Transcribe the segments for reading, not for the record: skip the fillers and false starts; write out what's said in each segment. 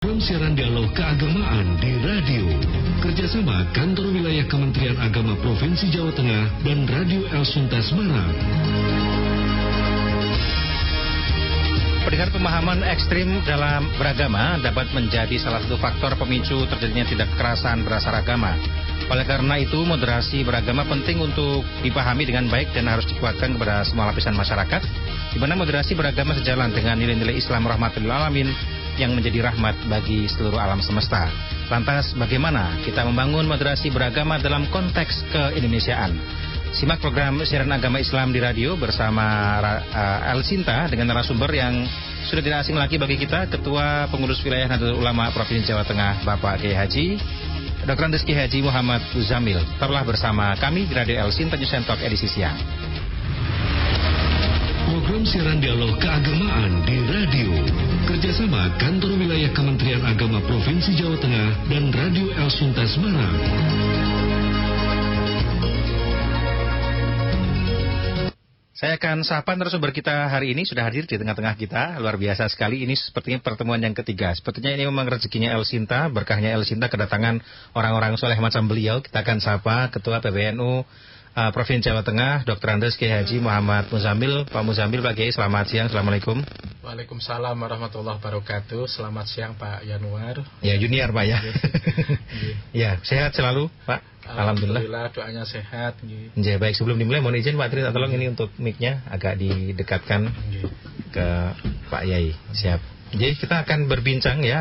Program siaran dialog keagamaan di radio kerjasama Kantor Wilayah Kementerian Agama Provinsi Jawa Tengah dan Radio El Sunta Semarang. Pendengar, pemahaman ekstrim dalam beragama dapat menjadi salah satu faktor pemicu terjadinya tindak kekerasan berdasar agama. Oleh karena itu, moderasi beragama penting untuk dipahami dengan baik dan harus dikuatkan kepada semua lapisan masyarakat, di mana moderasi beragama sejalan dengan nilai-nilai Islam rahmatul alamin yang menjadi rahmat bagi seluruh alam semesta. Lantas, bagaimana kita membangun moderasi beragama dalam konteks keindonesiaan? Simak program siaran agama Islam di radio bersama El Sinta dengan narasumber yang sudah tidak asing lagi bagi kita, Ketua Pengurus Wilayah Nahdlatul Ulama Provinsi Jawa Tengah, Bapak Kiai Haji Dr. Andes Kiai Haji Muhammad Muzamil. Tetaplah bersama kami di Radio El Sinta News and Talk edisi siang. Program siaran dialog keagamaan di radio kerjasama Kantor Wilayah Kementerian Agama Provinsi Jawa Tengah dan Radio El Sunta Semarang. Saya akan sapa narasumber kita hari ini, sudah hadir di tengah-tengah kita. Luar biasa sekali, ini sepertinya pertemuan yang ketiga. Sepertinya ini memang rezekinya El Sinta, berkahnya El Sinta kedatangan orang-orang soleh macam beliau. Kita akan sapa Ketua PBNU Provinsi Jawa Tengah, Dr. Andes Kiai Haji Muhammad Muzamil. Pak Muzamil, Pak Kiai, selamat siang, Assalamualaikum. Waalaikumsalam warahmatullahi wabarakatuh. Selamat siang Pak Yanuar. Ya, junior Pak ya. Ya, sehat selalu Pak. Alhamdulillah, doanya sehat. Ya, baik, sebelum dimulai mohon izin Pak Tri, tolong ini untuk mic-nya agak didekatkan ke Pak Yai. Siap. Jadi kita akan berbincang ya,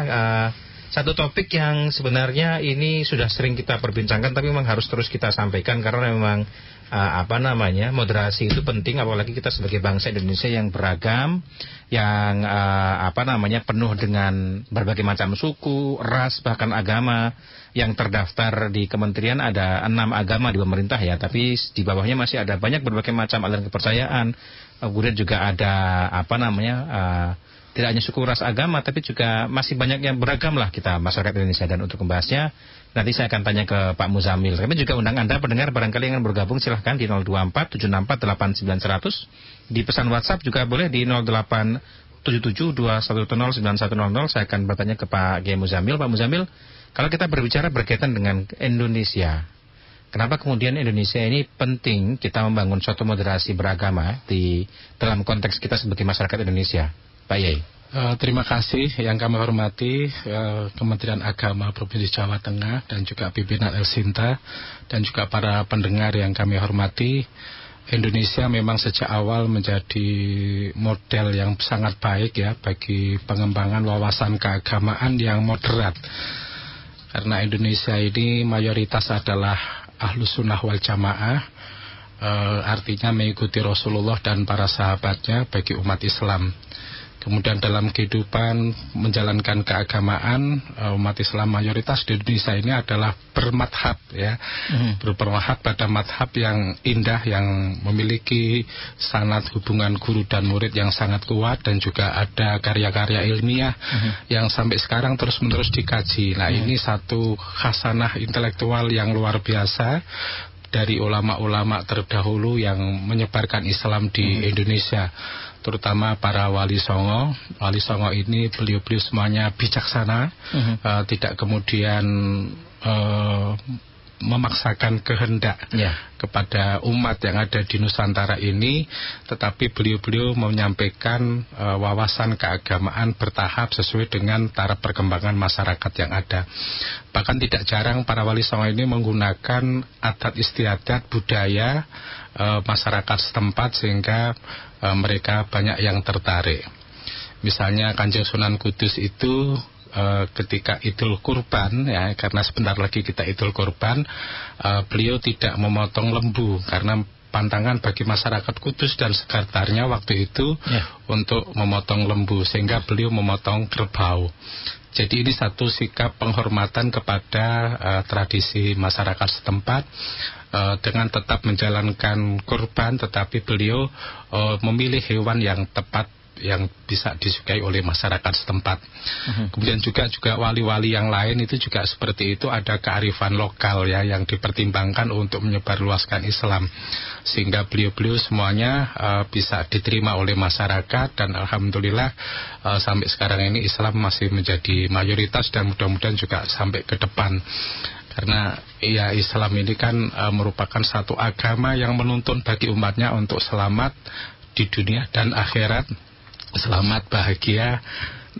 satu topik yang sebenarnya ini sudah sering kita perbincangkan, tapi memang harus terus kita sampaikan karena memang moderasi itu penting, apalagi kita sebagai bangsa Indonesia yang beragam, yang penuh dengan berbagai macam suku, ras, bahkan agama. Yang terdaftar di kementerian ada 6 agama di pemerintah ya, tapi di bawahnya masih ada banyak berbagai macam aliran kepercayaan. Kemudian juga ada tidak hanya suku, ras, agama, tapi juga masih banyak yang beragam lah kita masyarakat Indonesia. Dan untuk membahasnya nanti saya akan tanya ke Pak Muzamil. Kami juga undang Anda pendengar barangkali yang bergabung, silahkan di 024 764 8900. Di pesan WhatsApp juga boleh di 08 77 210 9100. Saya akan bertanya ke Pak Kiai Muzamil. Pak Muzamil, kalau kita berbicara berkaitan dengan Indonesia, kenapa kemudian Indonesia ini penting kita membangun suatu moderasi beragama di dalam konteks kita sebagai masyarakat Indonesia, Pak Yai? Terima kasih yang kami hormati Kementerian Agama Provinsi Jawa Tengah dan juga pimpinan El Sinta dan juga para pendengar yang kami hormati. Indonesia memang sejak awal menjadi model yang sangat baik ya bagi pengembangan wawasan keagamaan yang moderat. Karena Indonesia ini mayoritas adalah Ahlus Sunnah wal Jamaah, artinya mengikuti Rasulullah dan para sahabatnya bagi umat Islam. Kemudian dalam kehidupan menjalankan keagamaan, umat Islam mayoritas di Indonesia ini adalah bermadhab ya, bermadhab pada madhab yang indah, yang memiliki sanad hubungan guru dan murid yang sangat kuat, dan juga ada karya-karya ilmiah yang sampai sekarang terus-menerus dikaji. Nah, ini satu khasanah intelektual yang luar biasa dari ulama-ulama terdahulu yang menyebarkan Islam di Indonesia, terutama para wali songo. Wali songo ini beliau-beliau semuanya bijaksana, tidak kemudian memaksakan kehendak kepada umat yang ada di Nusantara ini, tetapi beliau-beliau menyampaikan wawasan keagamaan bertahap sesuai dengan taraf perkembangan masyarakat yang ada. Bahkan tidak jarang para wali songo ini menggunakan adat istiadat budaya masyarakat setempat sehingga mereka banyak yang tertarik. Misalnya Kanjeng Sunan Kudus itu ketika Idul Kurban ya, karena sebentar lagi kita Idul Kurban, beliau tidak memotong lembu karena pantangan bagi masyarakat Kudus dan sekitarnya waktu itu untuk memotong lembu, sehingga beliau memotong kerbau. Jadi ini satu sikap penghormatan kepada tradisi masyarakat setempat, dengan tetap menjalankan kurban, tetapi beliau memilih hewan yang tepat yang bisa disukai oleh masyarakat setempat. Kemudian juga wali-wali yang lain itu juga seperti itu, ada kearifan lokal ya yang dipertimbangkan untuk menyebarluaskan Islam, sehingga beliau-beliau semuanya bisa diterima oleh masyarakat, dan alhamdulillah sampai sekarang ini Islam masih menjadi mayoritas dan mudah-mudahan juga sampai ke depan. Karena ya Islam ini kan merupakan satu agama yang menuntun bagi umatnya untuk selamat di dunia dan akhirat, selamat bahagia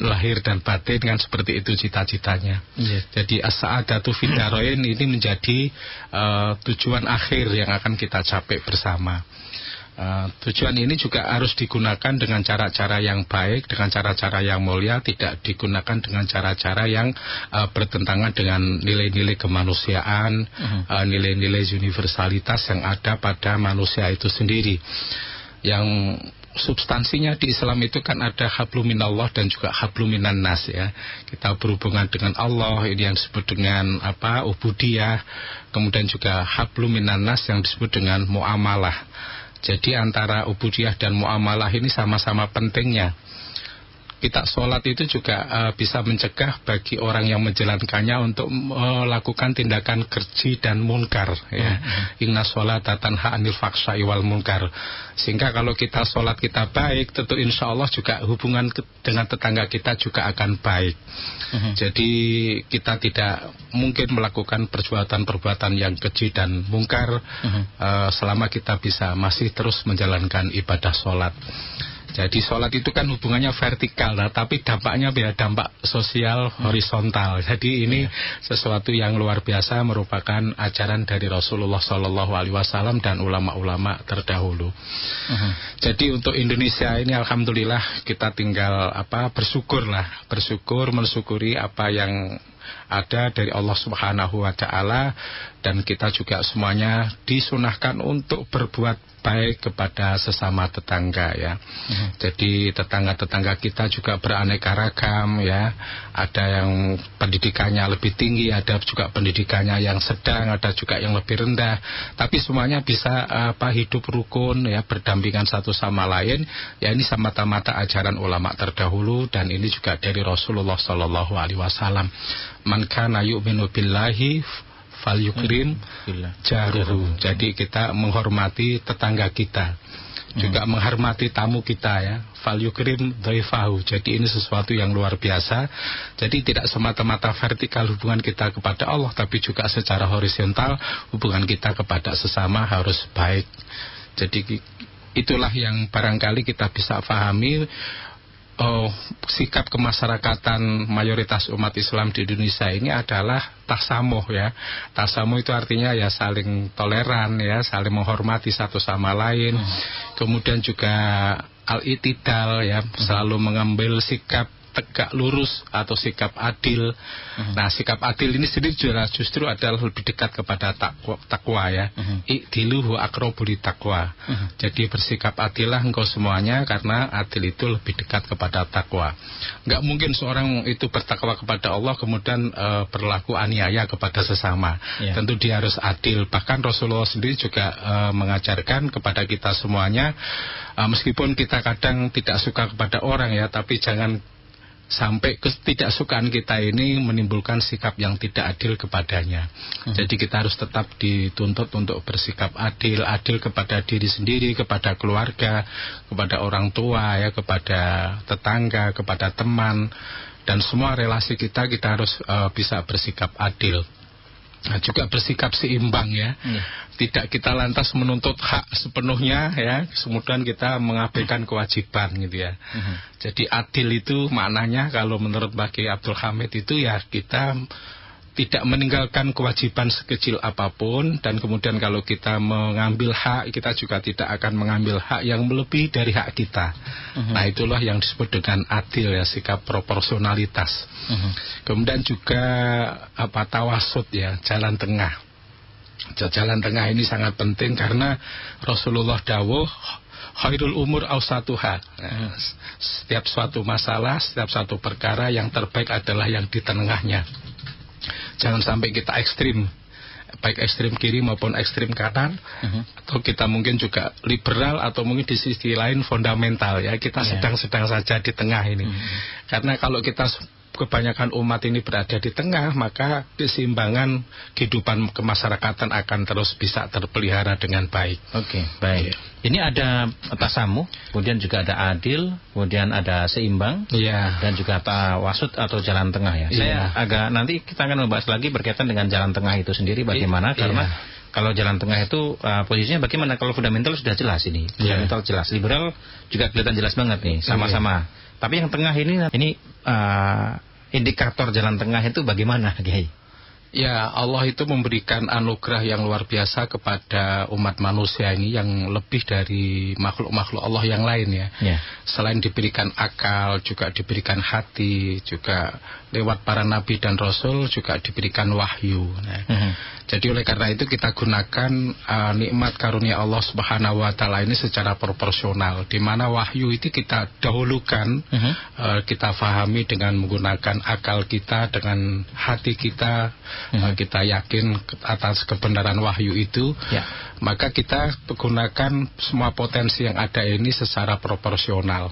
lahir dan batin, kan seperti itu cita-citanya. Jadi as-sa'adatu fid dharain ini menjadi tujuan akhir yang akan kita capai bersama. Tujuan ini juga harus digunakan dengan cara-cara yang baik, dengan cara-cara yang mulia, tidak digunakan dengan cara-cara yang bertentangan dengan nilai-nilai kemanusiaan, nilai-nilai universalitas yang ada pada manusia itu sendiri. Yang substansinya di Islam itu kan ada hablum minallah dan juga hablum minan nas ya. Kita berhubungan dengan Allah, ini yang disebut dengan ubudiyah. Kemudian juga hablum minan nas yang disebut dengan muamalah. Jadi antara ubudiyah dan muamalah ini sama-sama pentingnya. Kita sholat itu juga bisa mencegah bagi orang yang menjalankannya untuk melakukan tindakan keji dan munkar ya. Inna sholata tanha 'anil fahsya'i wal munkar. Sehingga kalau kita sholat kita baik, tentu insya Allah juga hubungan dengan tetangga kita juga akan baik. Jadi kita tidak mungkin melakukan perbuatan-perbuatan yang keji dan mungkar selama kita bisa masih terus menjalankan ibadah sholat. Jadi sholat itu kan hubungannya vertikal, tapi dampaknya dampak sosial horizontal. Jadi ini sesuatu yang luar biasa, merupakan ajaran dari Rasulullah SAW dan ulama-ulama terdahulu. Jadi untuk Indonesia ini alhamdulillah kita tinggal bersyukur, mensyukuri apa yang ada dari Allah Subhanahu wa Ta'ala, dan kita juga semuanya disunahkan untuk berbuat baik kepada sesama tetangga ya. Jadi tetangga-tetangga kita juga beraneka ragam ya. Ada yang pendidikannya lebih tinggi, ada juga pendidikannya yang sedang, ada juga yang lebih rendah. Tapi semuanya bisa hidup rukun ya, berdampingan satu sama lain. Ya ini semata-mata ajaran ulama terdahulu, dan ini juga dari Rasulullah SAW. Man kana yu'minu billahi falyukrim jaruhu. Jadi kita menghormati tetangga kita, juga menghormati tamu kita ya. Falyukrim dhaifahu. Jadi ini sesuatu yang luar biasa. Jadi tidak semata-mata vertikal hubungan kita kepada Allah, tapi juga secara horizontal hubungan kita kepada sesama harus baik. Jadi itulah yang barangkali kita bisa pahami. Sikap kemasyarakatan mayoritas umat Islam di Indonesia ini adalah tasamuh ya. Tasamuh itu artinya ya saling toleran ya, saling menghormati satu sama lain. Kemudian juga al-i'tidal ya, selalu mengambil sikap tegak lurus atau sikap adil. Nah, sikap adil ini sendiri justru adalah lebih dekat kepada takwa ya. I'dilu wa aqrabu littaqwa. Jadi bersikap adillah engkau semuanya, karena adil itu lebih dekat kepada takwa. Enggak mungkin seorang itu bertakwa kepada Allah kemudian berlaku aniaya kepada sesama. Tentu dia harus adil. Bahkan Rasulullah sendiri juga mengajarkan kepada kita semuanya, meskipun kita kadang tidak suka kepada orang ya, tapi jangan sampai ketidaksukaan kita ini menimbulkan sikap yang tidak adil kepadanya. Jadi kita harus tetap dituntut untuk bersikap adil kepada diri sendiri, kepada keluarga, kepada orang tua ya, kepada tetangga, kepada teman, dan semua relasi kita harus bisa bersikap adil. Nah, juga bersikap seimbang ya. Tidak kita lantas menuntut hak sepenuhnya ya, kemudian kita mengabaikan kewajiban gitu ya. Jadi adil itu maknanya kalau menurut Bagi Abdul Hamid itu ya kita tidak meninggalkan kewajiban sekecil apapun, dan kemudian kalau kita mengambil hak, kita juga tidak akan mengambil hak yang melebihi dari hak kita. Nah, itulah yang disebut dengan adil ya, sikap proporsionalitas. Kemudian juga tawasud ya, jalan tengah. Jalan tengah ini sangat penting karena Rasulullah dawuh khairul umur awsatuha. Setiap suatu masalah, setiap suatu perkara yang terbaik adalah yang di tengahnya. Jangan sampai kita ekstrim baik ekstrim kiri maupun ekstrim kanan, atau kita mungkin juga liberal, atau mungkin di sisi lain fundamental ya. Kita sedang-sedang saja di tengah ini. Karena kalau kita kebanyakan umat ini berada di tengah, maka keseimbangan kehidupan kemasyarakatan akan terus bisa terpelihara dengan baik. Oke, baik. Ini ada tasamuh, kemudian juga ada adil, kemudian ada seimbang, dan juga tawasud atau jalan tengah ya. Saya agak nanti kita akan membahas lagi berkaitan dengan jalan tengah itu sendiri bagaimana, karena kalau jalan tengah itu posisinya bagaimana? Kalau fundamental sudah jelas ini, fundamental jelas, liberal juga kelihatan jelas banget nih, sama-sama. Tapi yang tengah ini indikator jalan tengah itu bagaimana, Kiai? Ya, Allah itu memberikan anugerah yang luar biasa kepada umat manusia ini yang lebih dari makhluk-makhluk Allah yang lain ya. Selain diberikan akal, juga diberikan hati, juga lewat para nabi dan rasul juga diberikan wahyu. Jadi oleh karena itu kita gunakan nikmat karunia Allah Subhanahu wa taala ini secara proporsional, di mana wahyu itu kita dahulukan, kita fahami dengan menggunakan akal kita, dengan hati kita, kita yakin atas kebenaran wahyu itu, maka kita gunakan semua potensi yang ada ini secara proporsional.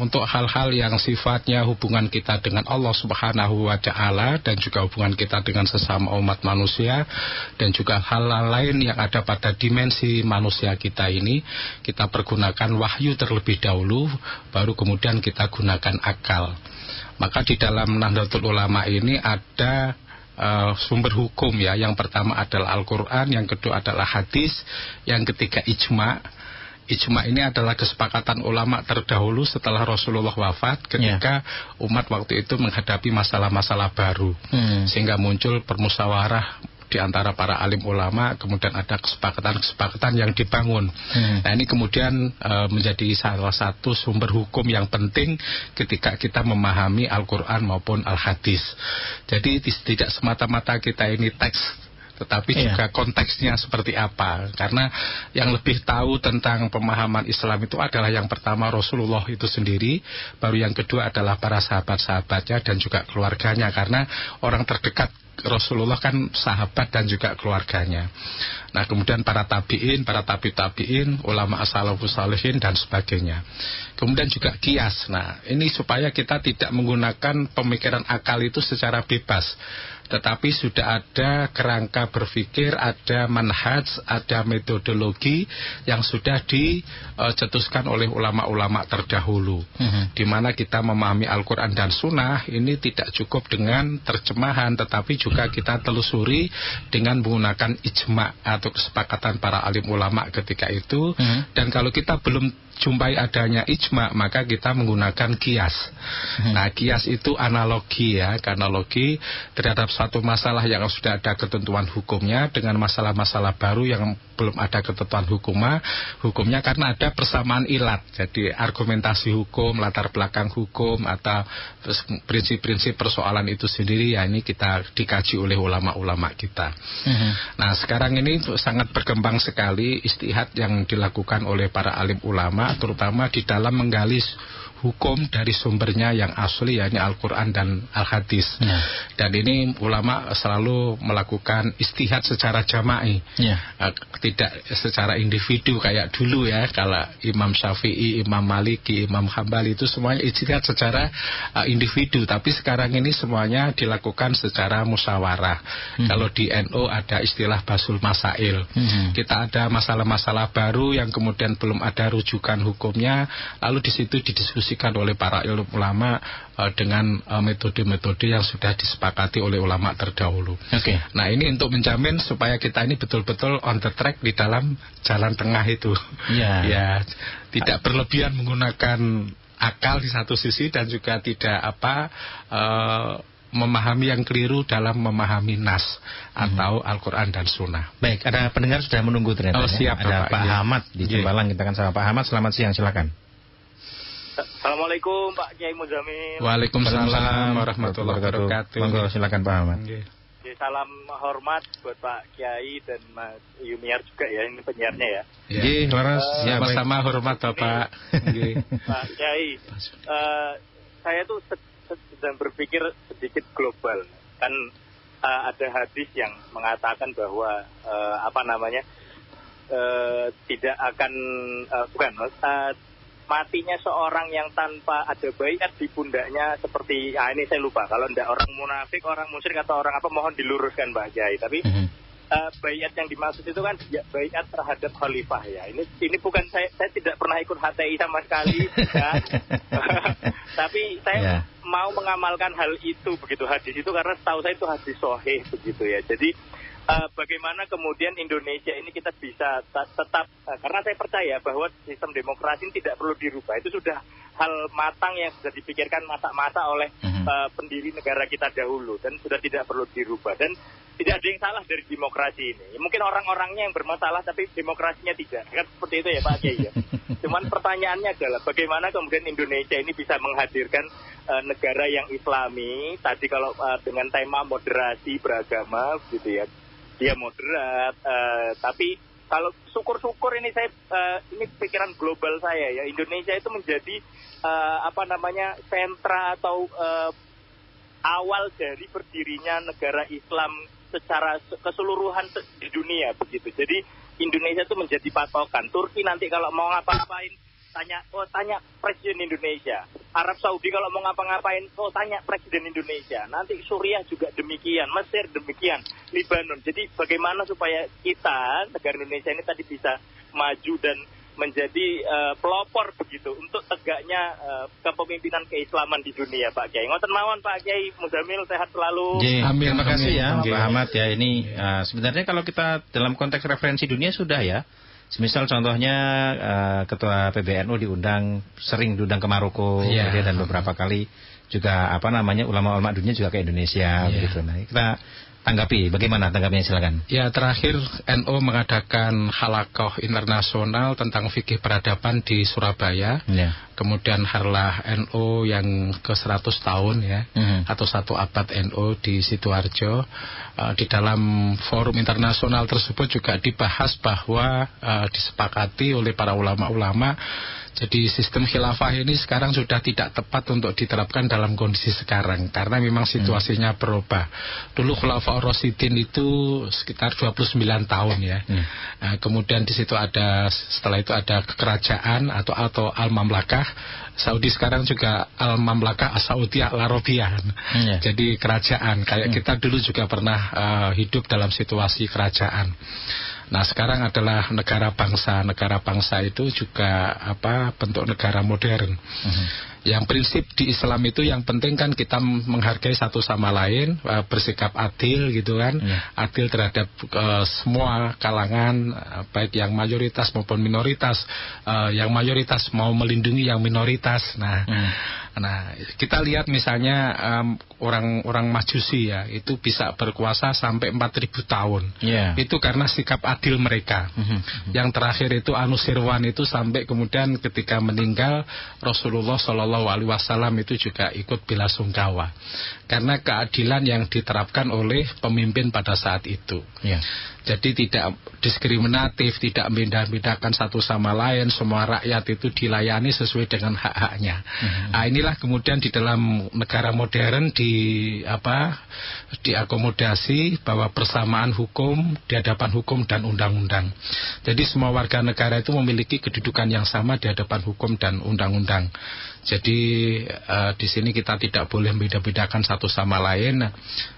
Untuk hal-hal yang sifatnya hubungan kita dengan Allah Subhanahu wa taala dan juga hubungan kita dengan sesama umat manusia, dan juga hal-hal lain yang ada pada dimensi manusia kita ini, kita pergunakan wahyu terlebih dahulu, baru kemudian kita gunakan akal. Maka di dalam Nahdlatul Ulama ini ada sumber hukum ya. Yang pertama adalah Al-Quran, yang kedua adalah hadis, yang ketiga ijma'. Ijma' ini adalah kesepakatan ulama terdahulu setelah Rasulullah wafat ketika umat waktu itu menghadapi masalah-masalah baru, sehingga muncul permusyawarah di antara para alim ulama, kemudian ada kesepakatan-kesepakatan yang dibangun. Nah ini kemudian menjadi salah satu sumber hukum yang penting ketika kita memahami Al-Quran maupun Al-Hadis. Jadi tidak semata-mata kita ini teks, tetapi juga konteksnya seperti apa. Karena yang lebih tahu tentang pemahaman Islam itu adalah yang pertama Rasulullah itu sendiri, baru yang kedua adalah para sahabat-sahabatnya dan juga keluarganya, karena orang terdekat Rasulullah kan sahabat dan juga keluarganya. Nah kemudian para tabi'in, para tabi'in, ulama as-salafus shalihin dan sebagainya. Kemudian juga kias. Nah ini supaya kita tidak menggunakan pemikiran akal itu secara bebas, tetapi sudah ada kerangka berpikir, ada manhaj, ada metodologi yang sudah dicetuskan oleh ulama-ulama terdahulu, di mana kita memahami Al-Quran dan Sunnah ini tidak cukup dengan terjemahan, tetapi juga kita telusuri dengan menggunakan ijma' atau kesepakatan para alim ulama ketika itu. Dan kalau kita belum jumpai adanya ijma', maka kita menggunakan kias. Nah kias itu analogi ya, analogi terhadap suatu masalah yang sudah ada ketentuan hukumnya dengan masalah-masalah baru yang belum ada ketentuan hukumnya, karena ada persamaan ilat. Jadi argumentasi hukum, latar belakang hukum, atau prinsip-prinsip persoalan itu sendiri ya, ini kita dikaji oleh ulama-ulama kita. Nah sekarang ini sangat berkembang sekali istihad yang dilakukan oleh para alim ulama, terutama di dalam menggali hukum dari sumbernya yang asli, yakni Al-Quran dan Al-Hadis. Dan ini ulama selalu melakukan istihad secara jama'i, tidak secara individu kayak dulu ya. Kalau Imam Syafi'i, Imam Maliki, Imam Hambali itu semuanya istihad secara individu, tapi sekarang ini semuanya dilakukan secara musyawarah. Kalau di NU ada istilah basul masail. Kita ada masalah-masalah baru yang kemudian belum ada rujukan hukumnya, lalu di situ didiskusikan oleh para ulama dengan metode-metode yang sudah disepakati oleh ulama terdahulu. Nah ini untuk menjamin supaya kita ini betul-betul on the track di dalam jalan tengah itu. Ya, tidak berlebihan menggunakan akal di satu sisi, dan juga tidak memahami yang keliru dalam memahami nas atau Al-Quran dan Sunnah. Baik, ada pendengar sudah menunggu ternyata. Siap, ada Pak Ahmad di Jembalang. Kita akan sama Pak Ahmad. Selamat siang, silakan. Assalamualaikum Pak Kiai Muzamil. Waalaikumsalam warahmatullahi wabarakatuh. Monggo silakan Pak Ahmad. Salam hormat buat Pak Kiai dan Mas Yumiar juga ya, ini penyiarnya ya. Nggih, laras sama-sama hormat Bapak. Pak Kiai, saya tuh sedang berpikir sedikit global. Kan ada hadis yang mengatakan bahwa tidak akan matinya seorang yang tanpa ada baiat di pundaknya seperti ini saya lupa, kalau tidak orang munafik, orang musyrik atau orang apa, mohon diluruskan Mbak Kiai. Tapi baiat yang dimaksud itu kan baiat terhadap khalifah ya. Ini bukan saya tidak pernah ikut HTI sama sekali ya. Tapi saya mau mengamalkan hal itu begitu, hadis itu, karena setahu saya itu hadis sahih begitu ya. Jadi bagaimana kemudian Indonesia ini kita bisa tetap, karena saya percaya bahwa sistem demokrasi ini tidak perlu dirubah. Itu sudah hal matang yang sudah dipikirkan masa-masa oleh pendiri negara kita dahulu, dan sudah tidak perlu dirubah. Dan tidak ada yang salah dari demokrasi ini. Mungkin orang-orangnya yang bermasalah, tapi demokrasinya tidak. Kan seperti itu ya Pak Kiai ya. Cuman pertanyaannya adalah bagaimana kemudian Indonesia ini bisa menghadirkan negara yang Islami. Tadi kalau dengan tema moderasi beragama gitu ya, dia moderat, tapi kalau syukur-syukur ini saya ini pikiran global saya ya, Indonesia itu menjadi sentra atau awal dari berdirinya negara Islam secara keseluruhan di dunia begitu. Jadi Indonesia itu menjadi patokan. Turki nanti kalau mau ngapa-ngapain tanya Presiden Indonesia. Arab Saudi kalau mau ngapa-ngapain, tanya Presiden Indonesia. Nanti Suriah juga demikian, Mesir demikian, Libanon. Jadi bagaimana supaya kita, negara Indonesia ini tadi bisa maju dan menjadi pelopor begitu untuk tegaknya kepemimpinan keislaman di dunia Pak Kiai. Ngoten mawon Pak Kiai, Muzamil sehat selalu. Amin. Terima kasih ya Pak Ahmad ya. Ini sebenarnya kalau kita dalam konteks referensi dunia sudah ya. Semisal contohnya Ketua PBNU sering diundang ke Maroko dan beberapa kali juga ulama-ulama dunia juga ke Indonesia begitu. Nah, kita tanggapi, bagaimana tanggapnya, silakan. Ya, terakhir NU mengadakan halaqah internasional tentang fikih peradaban di Surabaya. Kemudian Harlah NU yang ke-100 tahun ya, atau 1 abad NU di Sidoarjo. Di dalam forum internasional tersebut juga dibahas bahwa disepakati oleh para ulama-ulama, jadi sistem khilafah ini sekarang sudah tidak tepat untuk diterapkan dalam kondisi sekarang, karena memang situasinya berubah. Dulu Khulafaur Rasyidin itu sekitar 29 tahun ya. Nah, kemudian di situ setelah itu ada kerajaan atau Al-Mamlakah. Saudi sekarang juga Al-Mamlakah As-Saudiyah Al-Arabiyah. Jadi kerajaan, kayak kita dulu juga pernah hidup dalam situasi kerajaan. Nah, sekarang adalah negara bangsa. Negara bangsa itu juga bentuk negara modern. Yang prinsip di Islam itu yang penting kan kita menghargai satu sama lain, bersikap adil gitu kan, adil terhadap semua kalangan, baik yang mayoritas maupun minoritas. Yang mayoritas mau melindungi yang minoritas. Nah, kita lihat misalnya orang Majusi ya, itu bisa berkuasa sampai 4.000 tahun. Itu karena sikap adil mereka. Yang terakhir itu Anusirwan itu sampai kemudian ketika meninggal Rasulullah SAW itu juga ikut belasungkawa karena keadilan yang diterapkan oleh pemimpin pada saat itu. Jadi tidak diskriminatif, tidak membedakan satu sama lain, semua rakyat itu dilayani sesuai dengan hak-haknya. Nah, inilah kemudian di dalam negara modern diakomodasi bahwa persamaan hukum di hadapan hukum dan undang-undang. Jadi semua warga negara itu memiliki kedudukan yang sama di hadapan hukum dan undang-undang. Jadi di sini kita tidak boleh membeda-bedakan satu sama lain.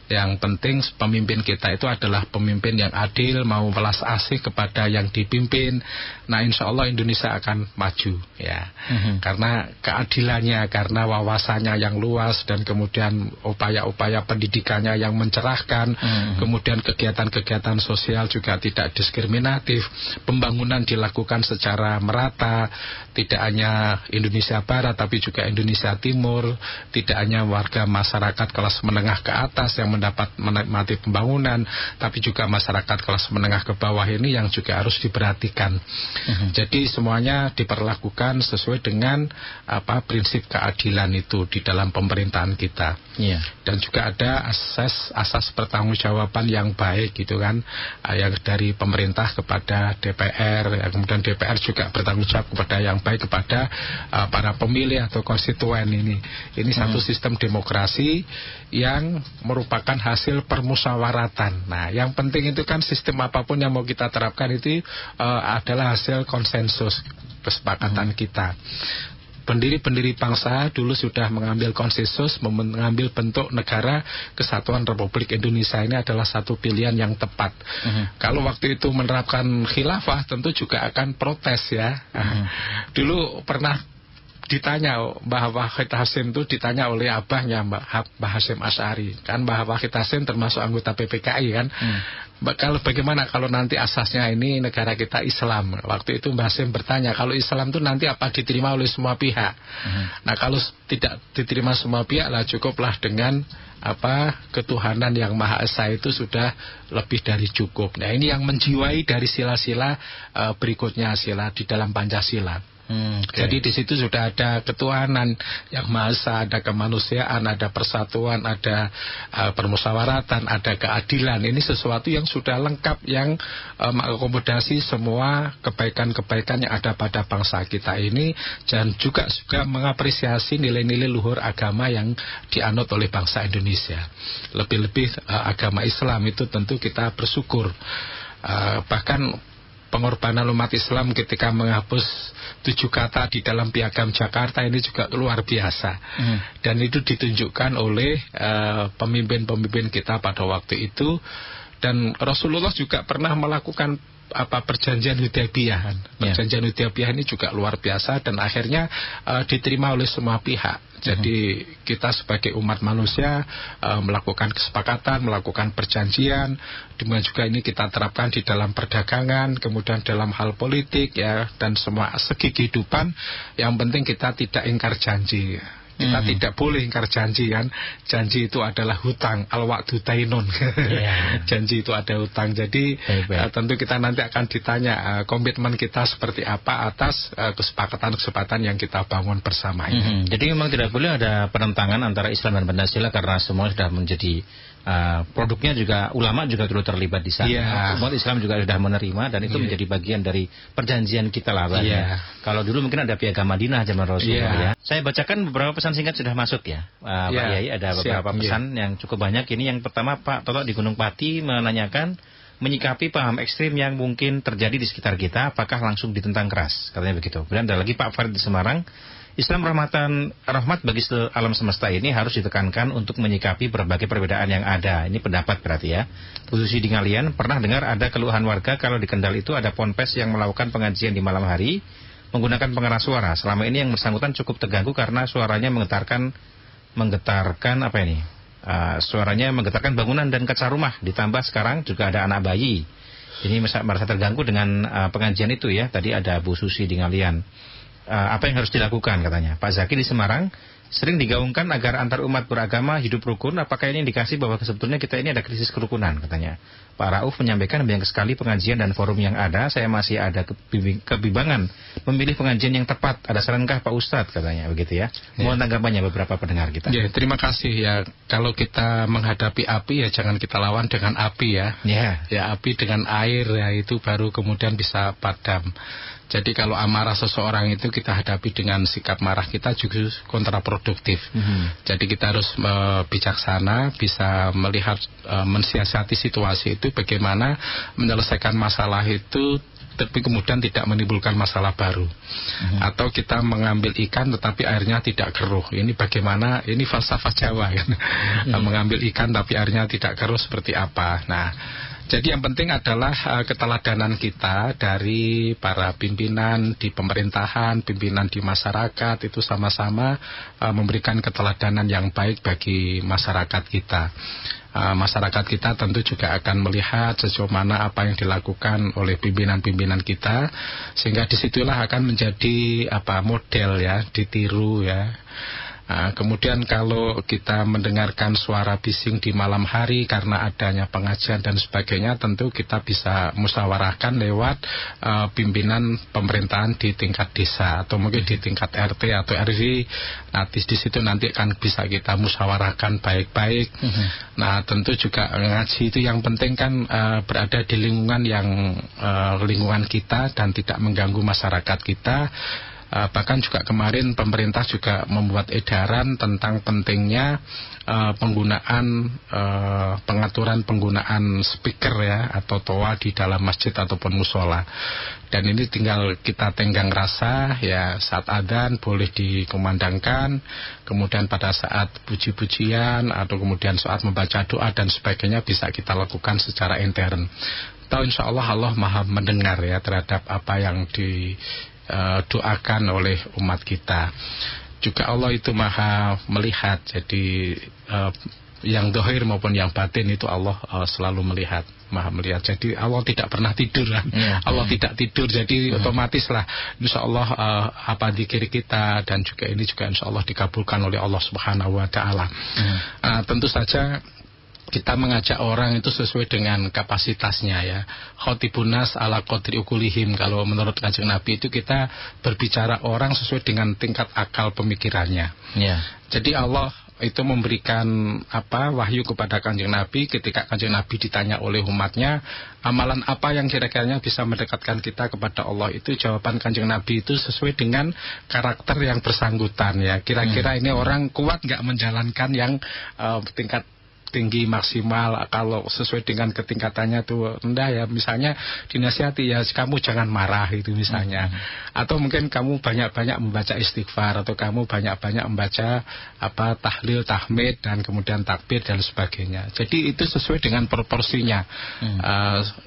Yang penting pemimpin kita itu adalah pemimpin yang adil, mau welas asih kepada yang dipimpin. Nah, insya Allah Indonesia akan maju ya. Karena keadilannya, karena wawasannya yang luas, dan kemudian upaya-upaya pendidikannya yang mencerahkan, kemudian kegiatan-kegiatan sosial juga tidak diskriminatif, pembangunan dilakukan secara merata, tidak hanya Indonesia Barat tapi juga Indonesia Timur, tidak hanya warga masyarakat kelas menengah ke atas yang mendapat menikmati pembangunan, tapi juga masyarakat kelas menengah ke bawah ini yang juga harus diperhatikan. Jadi semuanya diperlakukan sesuai dengan prinsip keadilan itu di dalam pemerintahan kita. dan juga ada asas pertanggungjawaban yang baik gitu kan, yang dari pemerintah kepada DPR, kemudian DPR juga bertanggung jawab kepada yang baik kepada para pemilih atau konstituen ini satu sistem demokrasi yang merupakan hasil permusyawaratan. Nah, yang penting itu kan sistem apapun yang mau kita terapkan itu adalah hasil konsensus kesepakatan kita. Pendiri-pendiri bangsa dulu sudah mengambil konsensus, mengambil bentuk negara kesatuan Republik Indonesia ini adalah satu pilihan yang tepat. Kalau waktu itu menerapkan khilafah tentu juga akan protes ya. Dulu pernah ditanya Mbah Wahid Hasyim itu ditanya oleh abahnya Mbah Hasyim Asy'ari kan, Mbah Wahid Hasyim termasuk anggota PPKI kan. Kalau bagaimana kalau nanti asasnya ini negara kita Islam, waktu itu Mbah Hasyim bertanya kalau Islam itu nanti apa diterima oleh semua pihak. Nah kalau tidak diterima semua pihak lah cukuplah dengan ketuhanan yang Maha Esa itu sudah lebih dari cukup. Nah ini yang menjiwai dari sila-sila berikutnya, sila di dalam Pancasila. Jadi di situ sudah ada ketuhanan yang Maha Esa, ada kemanusiaan, ada persatuan, ada permusyawaratan, ada keadilan. Ini sesuatu yang sudah lengkap yang mengakomodasi semua kebaikan-kebaikan yang ada pada bangsa kita ini, dan juga mengapresiasi nilai-nilai luhur agama yang dianut oleh bangsa Indonesia. Lebih-lebih agama Islam itu tentu kita bersyukur. Bahkan pengorbanan umat Islam ketika menghapus 7 kata di dalam Piagam Jakarta ini juga luar biasa. Dan itu ditunjukkan oleh pemimpin-pemimpin kita pada waktu itu. Dan Rasulullah juga pernah melakukan perjanjian Hudaybiyah. Perjanjian Hudaybiyah ini juga luar biasa dan akhirnya diterima oleh semua pihak. Jadi kita sebagai umat manusia melakukan kesepakatan, melakukan perjanjian, dengan juga ini kita terapkan di dalam perdagangan, kemudian dalam hal politik ya, dan semua segi kehidupan. Yang penting kita tidak ingkar janji. Kita tidak boleh ingkar janji kan. Janji itu adalah hutang, al-wa'du dainun. Janji itu ada hutang. Jadi tentu kita nanti akan ditanya komitmen kita seperti apa atas kesepakatan-kesepakatan yang kita bangun bersama ini. Jadi memang tidak boleh ada penentangan antara Islam dan Pancasila karena semua sudah menjadi produknya, juga ulama juga dulu terlibat di sana. Umat Islam juga sudah menerima dan itu menjadi bagian dari perjanjian kita lah. Kalau dulu mungkin ada Piagam Madinah zaman Rasulullah ya. Saya bacakan beberapa pesan singkat sudah masuk ya, Pak Yai. Ada beberapa pesan yang cukup banyak. Ini yang pertama, Pak Toto di Gunung Pati menanyakan menyikapi paham ekstrim yang mungkin terjadi di sekitar kita, apakah langsung ditentang keras, katanya begitu. Kemudian ada lagi Pak Farid di Semarang, Islam rahmat bagi alam semesta ini harus ditekankan untuk menyikapi berbagai perbedaan yang ada. Ini pendapat berarti ya. Bu Susi di Ngalian, pernah dengar ada keluhan warga kalau di Kendal itu ada ponpes yang melakukan pengajian di malam hari menggunakan pengeras suara. Selama ini yang bersangkutan cukup terganggu karena suaranya menggetarkan suaranya menggetarkan bangunan dan kaca rumah. Ditambah sekarang juga ada anak bayi. Ini merasa terganggu dengan pengajian itu ya. Tadi ada Bu Susi di Ngalian. Apa yang harus dilakukan katanya. Pak Zaki di Semarang, sering digaungkan agar antar umat beragama hidup rukun. Apakah ini indikasi bahwa sebetulnya kita ini ada krisis kerukunan katanya. Pak Rauf menyampaikan banyak sekali pengajian dan forum yang ada, saya masih ada kebimbangan memilih pengajian yang tepat. Ada sarankah Pak Ustadz katanya begitu ya. Mohon tanggapannya beberapa pendengar kita. Ya, terima kasih ya. Kalau kita menghadapi api ya jangan kita lawan dengan api ya. Ya, api dengan air ya, itu baru kemudian bisa padam. Jadi kalau amarah seseorang itu kita hadapi dengan sikap marah kita juga kontraproduktif. Jadi kita harus bijaksana, bisa melihat, mensiasati situasi itu, bagaimana menyelesaikan masalah itu, tapi kemudian tidak menimbulkan masalah baru. Atau kita mengambil ikan tetapi airnya tidak keruh. Ini bagaimana, ini falsafah Jawa kan. Mengambil ikan tapi airnya tidak keruh seperti apa. Nah, jadi yang penting adalah keteladanan kita dari para pimpinan di pemerintahan, pimpinan di masyarakat, itu sama-sama memberikan keteladanan yang baik bagi masyarakat kita. Masyarakat kita tentu juga akan melihat sejauh mana apa yang dilakukan oleh pimpinan-pimpinan kita, sehingga disitulah akan menjadi model ya, ditiru ya. Kemudian kalau kita mendengarkan suara bising di malam hari karena adanya pengajian dan sebagainya, tentu kita bisa musyawarahkan lewat pimpinan pemerintahan di tingkat desa atau mungkin di tingkat RT atau RW. Nah, di situ nanti akan bisa kita musyawarahkan baik-baik. Nah, tentu juga ngaji itu yang penting kan berada di lingkungan yang lingkungan kita dan tidak mengganggu masyarakat kita. Bahkan juga kemarin pemerintah juga membuat edaran tentang pentingnya pengaturan penggunaan speaker ya atau toa di dalam masjid ataupun musola. Dan ini tinggal kita tenggang rasa ya, saat adzan boleh dikumandangkan, kemudian pada saat puji-pujian atau kemudian saat membaca doa dan sebagainya bisa kita lakukan secara intern. Tahu insya Allah Allah Maha mendengar ya terhadap apa yang doakan oleh umat kita. Juga Allah itu Maha melihat. Jadi yang zahir maupun yang batin itu Allah selalu melihat, Maha melihat. Jadi Allah tidak pernah tidur lah. Allah tidak tidur. Jadi otomatis lah insya Allah apa zikir kita dan juga ini juga insya Allah dikabulkan oleh Allah Subhanahu wa taala. Tentu saja kita mengajak orang itu sesuai dengan kapasitasnya ya. Khotibunas ala qadri ukulihim. Kalau menurut Kanjeng Nabi itu kita berbicara orang sesuai dengan tingkat akal pemikirannya. Jadi Allah itu memberikan wahyu kepada Kanjeng Nabi ketika Kanjeng Nabi ditanya oleh umatnya, amalan apa yang kira-kiranya bisa mendekatkan kita kepada Allah, itu jawaban Kanjeng Nabi itu sesuai dengan karakter yang bersangkutan ya. Kira-kira ini orang kuat nggak menjalankan yang tingkat tinggi maksimal, kalau sesuai dengan ketingkatannya tuh rendah ya, misalnya dinasihati ya kamu jangan marah itu misalnya, atau mungkin kamu banyak-banyak membaca istighfar, atau kamu banyak-banyak membaca tahlil, tahmid dan kemudian takbir dan sebagainya. Jadi itu sesuai dengan proporsinya.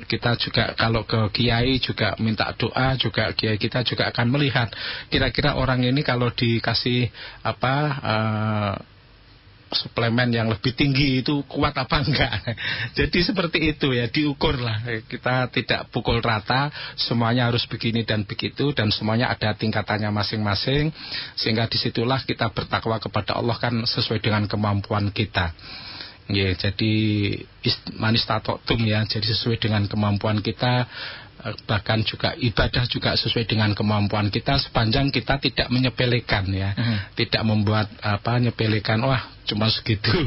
Kita juga kalau ke kiai juga minta doa, juga kiai kita juga akan melihat kira-kira orang ini kalau dikasih suplemen yang lebih tinggi itu kuat apa enggak. Jadi seperti itu ya, diukur lah. Kita tidak pukul rata, semuanya harus begini dan begitu, dan semuanya ada tingkatannya masing-masing, sehingga disitulah kita bertakwa kepada Allah kan sesuai dengan kemampuan kita. Ya, jadi manistatotum ya, jadi sesuai dengan kemampuan kita. Bahkan juga ibadah juga sesuai dengan kemampuan kita, sepanjang kita tidak menyepelekan ya, tidak membuat nyepelekan wah cuma segitu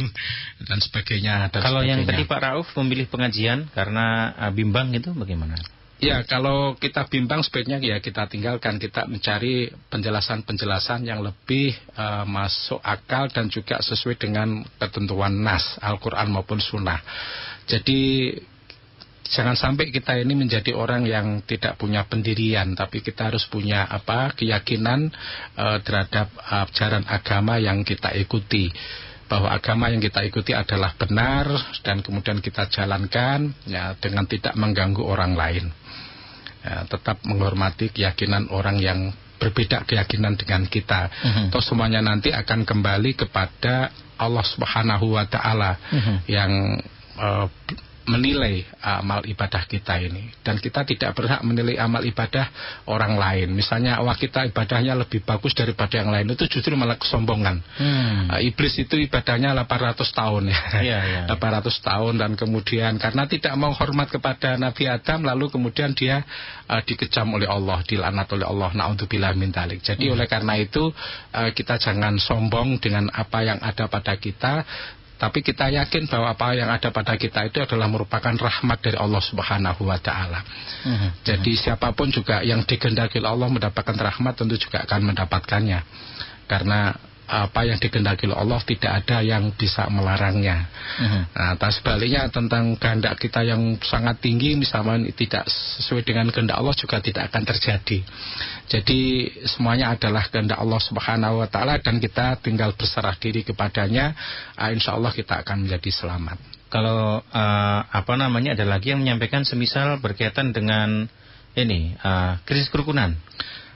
dan sebagainya. Kalau yang tadi Pak Rauf memilih pengajian karena bimbang gitu bagaimana? Ya, kalau kita bimbang sebaiknya ya kita tinggalkan, kita mencari penjelasan-penjelasan yang lebih masuk akal dan juga sesuai dengan ketentuan nas Al-Quran maupun Sunnah. Jadi jangan sampai kita ini menjadi orang yang tidak punya pendirian, tapi kita harus punya keyakinan terhadap ajaran agama yang kita ikuti, bahwa agama yang kita ikuti adalah benar dan kemudian kita jalankan ya dengan tidak mengganggu orang lain. Ya, tetap menghormati keyakinan orang yang berbeda keyakinan dengan kita. Toh semuanya nanti akan kembali kepada Allah Subhanahu wa taala yang menilai amal ibadah kita ini, dan kita tidak berhak menilai amal ibadah orang lain. Misalnya wah kita ibadahnya lebih bagus daripada yang lain, itu justru malah kesombongan. Iblis itu ibadahnya 800 tahun ya. 800 tahun, dan kemudian karena tidak mau hormat kepada Nabi Adam, lalu kemudian dia dikecam oleh Allah, dilaknat oleh Allah. Na'udzubillah min dzalik. Jadi oleh karena itu kita jangan sombong dengan apa yang ada pada kita, tapi kita yakin bahwa apa yang ada pada kita itu adalah merupakan rahmat dari Allah Subhanahu wa taala. Jadi siapapun juga yang dikehendaki Allah mendapatkan rahmat tentu juga akan mendapatkannya. Karena apa yang dikehendaki Allah tidak ada yang bisa melarangnya. Nah, sebaliknya tentang kehendak kita yang sangat tinggi misalnya tidak sesuai dengan kehendak Allah juga tidak akan terjadi. Jadi semuanya adalah kehendak Allah Subhanahu wa taala dan kita tinggal berserah diri kepadanya, insya Allah kita akan menjadi selamat. Kalau ada lagi yang menyampaikan semisal berkaitan dengan ini krisis kerukunan.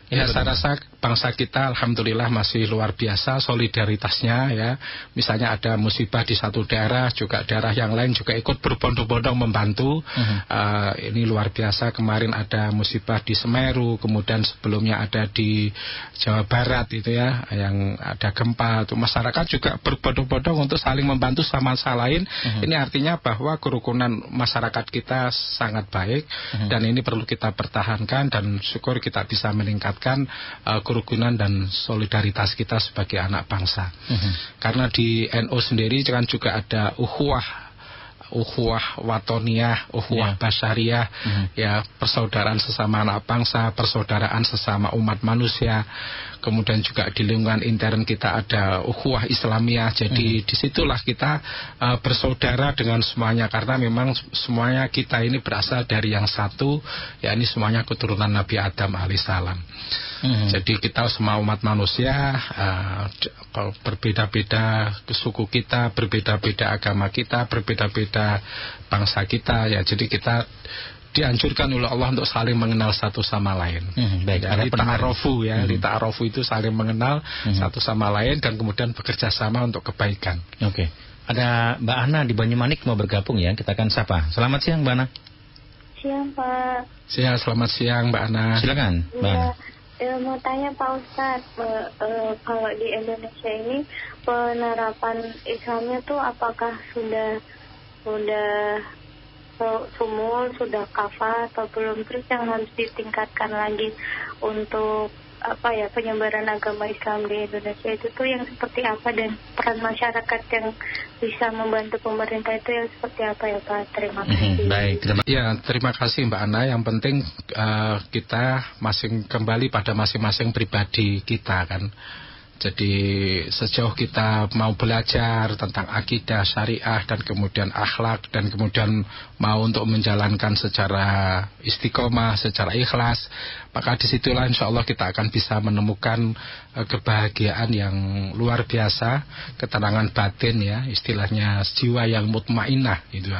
Ya, saya rasa bangsa kita alhamdulillah masih luar biasa solidaritasnya ya. Misalnya ada musibah di satu daerah, juga daerah yang lain juga ikut berbondong-bondong membantu. Ini luar biasa. Kemarin ada musibah di Semeru, kemudian sebelumnya ada di Jawa Barat itu ya, yang ada gempa. Itu masyarakat juga berbondong-bondong untuk saling membantu sama lain. Ini artinya bahwa kerukunan masyarakat kita sangat baik, dan ini perlu kita pertahankan, dan syukur kita bisa meningkatkan kerukunan dan solidaritas kita sebagai anak bangsa. Karena di NU sendiri kan juga ada ukhuwah watoniyah, ukhuwah basyariyah, ya, persaudaraan sesama anak bangsa, persaudaraan sesama umat manusia. Kemudian juga di lingkungan intern kita ada ukhuwah Islamiyah. Jadi disitulah kita bersaudara dengan semuanya, karena memang semuanya kita ini berasal dari yang satu, ya, ini semuanya keturunan Nabi Adam alaihissalam. Jadi kita semua umat manusia, berbeda-beda suku kita, berbeda-beda agama kita, berbeda-beda bangsa kita, ya. Jadi kita dianjurkan oleh Allah untuk saling mengenal satu sama lain. Baik, ya, lita'arofu ya, lita'arofu itu saling mengenal satu sama lain dan kemudian bekerja sama untuk kebaikan. Oke. Ada Mbak Ana di Banyumanik mau bergabung ya, kita akan sapa. Selamat siang Mbak Ana. Siang Pak. Siang, selamat siang Mbak Ana. Silakan Mbak Ana. Mau tanya Pak Ustadz, kalau di Indonesia ini penerapan Islamnya tuh apakah sudah sumul, sudah kafah atau belum? Terus yang harus ditingkatkan lagi untuk penyebaran agama Islam di Indonesia itu tuh yang seperti apa, dan peran masyarakat yang bisa membantu pemerintah itu yang seperti apa ya Pak? Terima kasih. Baik, terima kasih Mbak Ana. Yang penting kita kembali pada masing-masing pribadi kita kan. Jadi sejauh kita mau belajar tentang akidah, syariah, dan kemudian akhlak, dan kemudian mau untuk menjalankan secara istiqomah, secara ikhlas, maka disitulah insya Allah kita akan bisa menemukan kebahagiaan yang luar biasa, ketenangan batin ya, istilahnya jiwa yang mutmainnah gitu.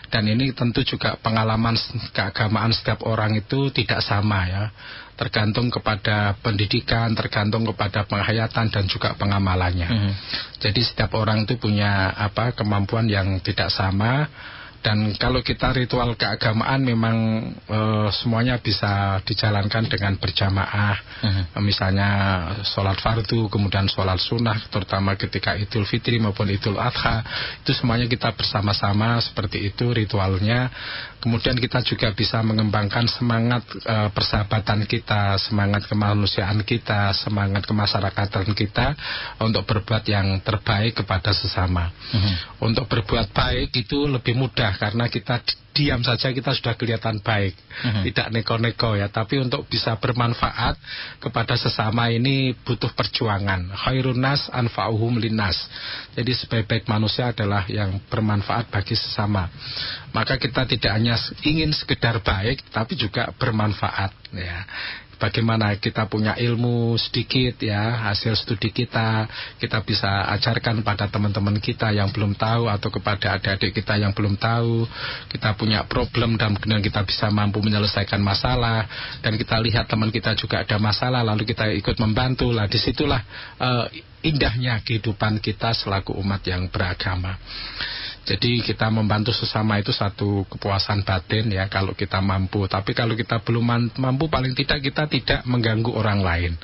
Dan ini tentu juga pengalaman keagamaan setiap orang itu tidak sama ya. Tergantung kepada pendidikan, tergantung kepada penghayatan dan juga pengamalannya. Jadi setiap orang itu punya kemampuan yang tidak sama. Dan kalau kita ritual keagamaan memang semuanya bisa dijalankan dengan berjamaah. Misalnya sholat fardu, kemudian sholat sunnah, terutama ketika Idul Fitri maupun Idul Adha, itu semuanya kita bersama-sama seperti itu ritualnya. Kemudian kita juga bisa mengembangkan semangat persahabatan kita, semangat kemanusiaan kita, semangat kemasyarakatan kita untuk berbuat yang terbaik kepada sesama. Untuk berbuat baik itu lebih mudah karena kita diam saja kita sudah kelihatan baik, tidak neko-neko ya. Tapi untuk bisa bermanfaat kepada sesama ini butuh perjuangan. Khairun nas anfa'uhum linnas. Jadi sebaik-baik manusia adalah yang bermanfaat bagi sesama. Maka kita tidak hanya ingin sekedar baik, tapi juga bermanfaat ya. Bagaimana kita punya ilmu sedikit ya, hasil studi kita bisa ajarkan pada teman-teman kita yang belum tahu, atau kepada adik-adik kita yang belum tahu. Kita punya problem dan kemudian kita bisa mampu menyelesaikan masalah, dan kita lihat teman kita juga ada masalah lalu kita ikut membantu. Lah disitulah indahnya kehidupan kita selaku umat yang beragama. Jadi kita membantu sesama itu satu kepuasan batin ya kalau kita mampu. Tapi kalau kita belum mampu, paling tidak kita tidak mengganggu orang lain.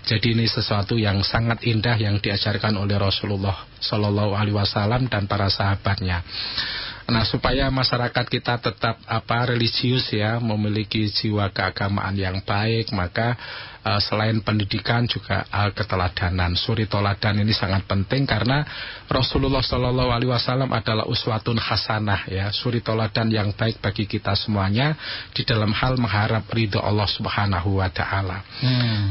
Jadi ini sesuatu yang sangat indah yang diajarkan oleh Rasulullah Shallallahu Alaihi Wasallam dan para sahabatnya. Nah, supaya masyarakat kita tetap religius ya, memiliki jiwa keagamaan yang baik, maka selain pendidikan juga keteladanan. Suri toladan ini sangat penting karena Rasulullah Shallallahu Alaihi Wasallam adalah uswatun hasanah ya, suri toladan yang baik bagi kita semuanya di dalam hal mengharap ridho Allah Subhanahu Wa Taala.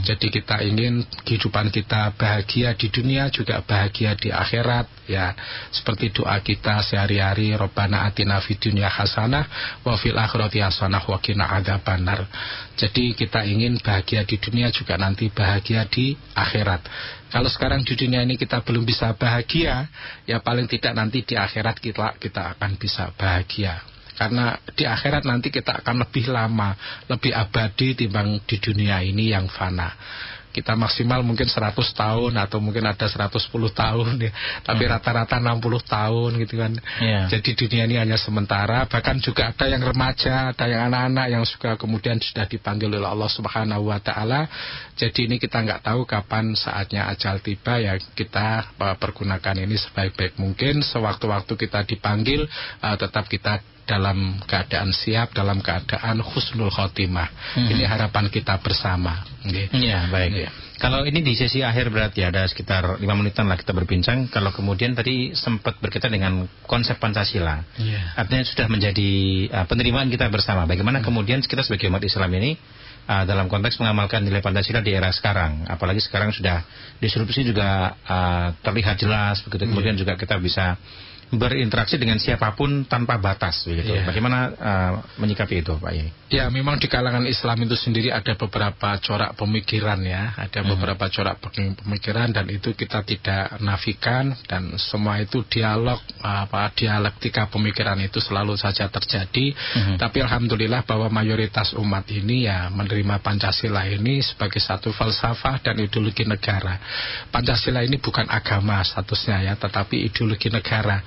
Jadi kita ingin kehidupan kita bahagia di dunia, juga bahagia di akhirat ya, seperti doa kita sehari-hari, Rabbana atina fid dunya hasanah wa fil akhirati hasanah wa qina adzabannar. Jadi kita ingin bahagia di dunia, juga nanti bahagia di akhirat. Kalau sekarang di dunia ini kita belum bisa bahagia, ya paling tidak nanti di akhirat kita akan bisa bahagia. Karena di akhirat nanti kita akan lebih lama, lebih abadi timbang di dunia ini yang fana. Kita maksimal mungkin 100 tahun atau mungkin ada 110 tahun ya. Tapi rata-rata 60 tahun gitu kan. Jadi dunia ini hanya sementara. Bahkan juga ada yang remaja, ada yang anak-anak yang juga kemudian sudah dipanggil oleh Allah Subhanahu wa taala. Jadi ini kita nggak tahu kapan saatnya ajal tiba, ya kita pergunakan ini sebaik-baik mungkin. Sewaktu-waktu kita dipanggil, tetap kita dalam keadaan siap, dalam keadaan husnul khotimah. Ini harapan kita bersama. Iya, baik. Kalau ini di sesi akhir berarti ada sekitar 5 menitan lah kita berbincang. Kalau kemudian tadi sempat berkaitan dengan konsep Pancasila, artinya sudah menjadi penerimaan kita bersama. Bagaimana kemudian kita sebagai umat Islam ini dalam konteks mengamalkan nilai Pancasila di era sekarang, apalagi sekarang sudah disrupsi juga terlihat jelas begitu. Kemudian juga kita bisa berinteraksi dengan siapapun tanpa batas begitu. Bagaimana menyikapi itu, Pak Yai? Ya, memang di kalangan Islam itu sendiri ada beberapa corak pemikiran ya, ada beberapa corak pemikiran, dan itu kita tidak nafikan, dan semua itu dialektika pemikiran itu selalu saja terjadi. Tapi alhamdulillah bahwa mayoritas umat ini ya menerima Pancasila ini sebagai satu falsafah dan ideologi negara. Pancasila ini bukan agama statusnya ya, tetapi ideologi negara.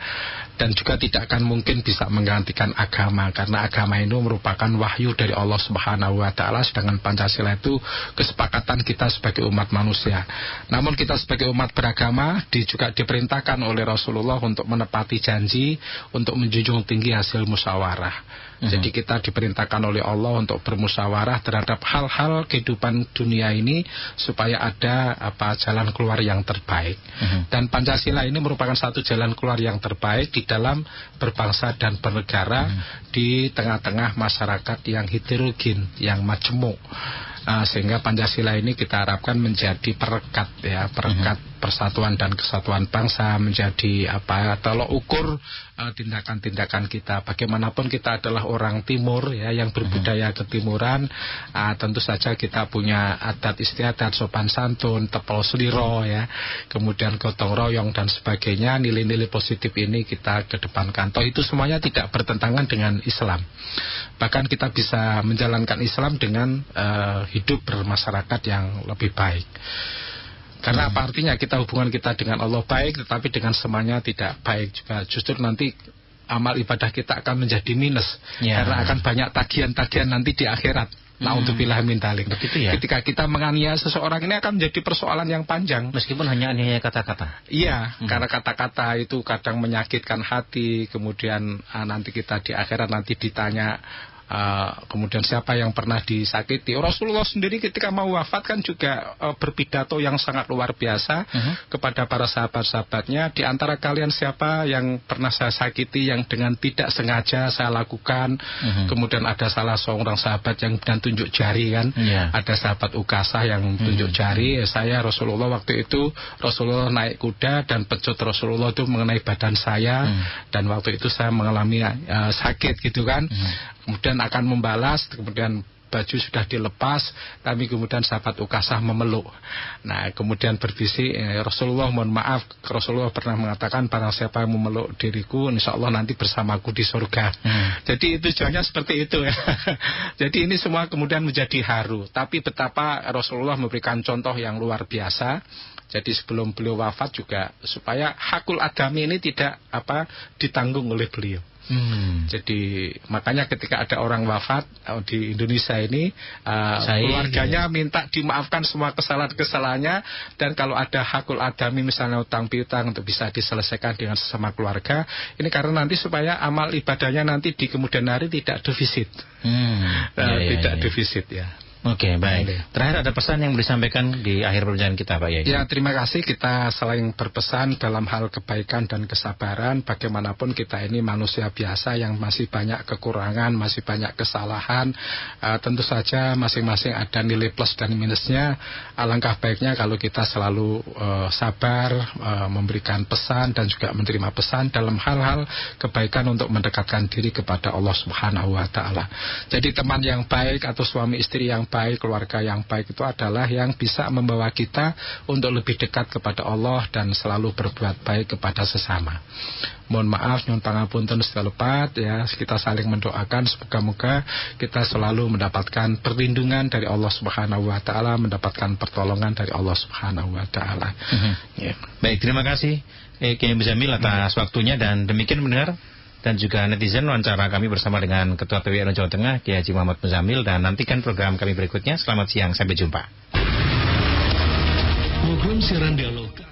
Dan juga tidak akan mungkin bisa menggantikan agama, karena agama itu merupakan wahyu dari Allah Subhanahu wa taala, sedangkan Pancasila itu kesepakatan kita sebagai umat manusia. Namun kita sebagai umat beragama juga diperintahkan oleh Rasulullah untuk menepati janji, untuk menjunjung tinggi hasil musyawarah. Jadi kita diperintahkan oleh Allah untuk bermusyawarah terhadap hal-hal kehidupan dunia ini supaya ada jalan keluar yang terbaik. Dan Pancasila ini merupakan satu jalan keluar yang terbaik di dalam berbangsa dan bernegara di tengah-tengah masyarakat yang heterogen, yang majemuk. Sehingga Pancasila ini kita harapkan menjadi perekat ya, perekat persatuan dan kesatuan bangsa, menjadi tolok ukur tindakan-tindakan kita. Bagaimanapun kita adalah orang timur ya, yang berbudaya ketimuran, tentu saja kita punya adat istiadat, sopan santun, tepel seliro ya, kemudian gotong royong dan sebagainya. Nilai-nilai positif ini kita kedepankan. Toh itu semuanya tidak bertentangan dengan Islam. Bahkan kita bisa menjalankan Islam dengan hidup bermasyarakat yang lebih baik. Karena apa artinya kita hubungan kita dengan Allah baik, tetapi dengan semuanya tidak baik juga. Justru nanti amal ibadah kita akan menjadi minus, karena akan banyak tagihan-tagihan nanti di akhirat. Na'udzubillah min dzalik. Begitu ya. Ketika kita menganiaya seseorang ini akan menjadi persoalan yang panjang. Meskipun hanya aniaya kata-kata. Iya, karena kata-kata itu kadang menyakitkan hati. Kemudian nanti kita di akhirat nanti ditanya, kemudian siapa yang pernah disakiti. Rasulullah sendiri ketika mau wafat kan juga berpidato yang sangat luar biasa kepada para sahabat-sahabatnya. Di antara kalian siapa yang pernah saya sakiti, yang dengan tidak sengaja saya lakukan. Kemudian ada salah seorang sahabat yang dan tunjuk jari kan. Ada sahabat Ukasah yang tunjuk jari. Saya Rasulullah waktu itu, Rasulullah naik kuda dan pecut Rasulullah itu mengenai badan saya. Dan waktu itu saya mengalami sakit gitu kan. Kemudian akan membalas, kemudian baju sudah dilepas, tapi kemudian sahabat Ukasah memeluk. Nah, kemudian berbisik, Rasulullah mohon maaf, Rasulullah pernah mengatakan barang siapa yang memeluk diriku, insya Allah nanti bersamaku di surga. Jadi tujuannya seperti itu ya. Jadi ini semua kemudian menjadi haru. Tapi betapa Rasulullah memberikan contoh yang luar biasa. Jadi sebelum beliau wafat juga supaya hakul adami ini tidak ditanggung oleh beliau. Jadi makanya ketika ada orang wafat di Indonesia ini, keluarganya minta dimaafkan semua kesalahan-kesalahannya, dan kalau ada hakul adami misalnya utang piutang untuk bisa diselesaikan dengan sesama keluarga. Ini karena nanti supaya amal ibadahnya nanti di kemudian hari tidak defisit. Defisit ya. Oke, baik. Terakhir ada pesan yang disampaikan di akhir perbincangan kita, Pak Yai. Ya, terima kasih. Kita saling berpesan dalam hal kebaikan dan kesabaran. Bagaimanapun kita ini manusia biasa yang masih banyak kekurangan, masih banyak kesalahan. Tentu saja masing-masing ada nilai plus dan minusnya. Alangkah baiknya kalau kita selalu sabar, memberikan pesan dan juga menerima pesan dalam hal-hal kebaikan untuk mendekatkan diri kepada Allah Subhanahu wa taala. Jadi teman yang baik atau suami istri yang baik, keluarga yang baik itu adalah yang bisa membawa kita untuk lebih dekat kepada Allah dan selalu berbuat baik kepada sesama. Mohon maaf, nyuwun pangapunten sedalepat ya, kita saling mendoakan semoga-moga kita selalu mendapatkan perlindungan dari Allah Subhanahu wa taala, mendapatkan pertolongan dari Allah Subhanahu wa taala. Ya. Baik, terima kasih Kiai Muzamil atas waktunya, dan demikian mendengar dan juga netizen wawancara kami bersama dengan Ketua PWNU Jawa Tengah Kiai Haji Muhammad Muzamil, dan nantikan program kami berikutnya. Selamat siang, sampai jumpa. Program siaran dialog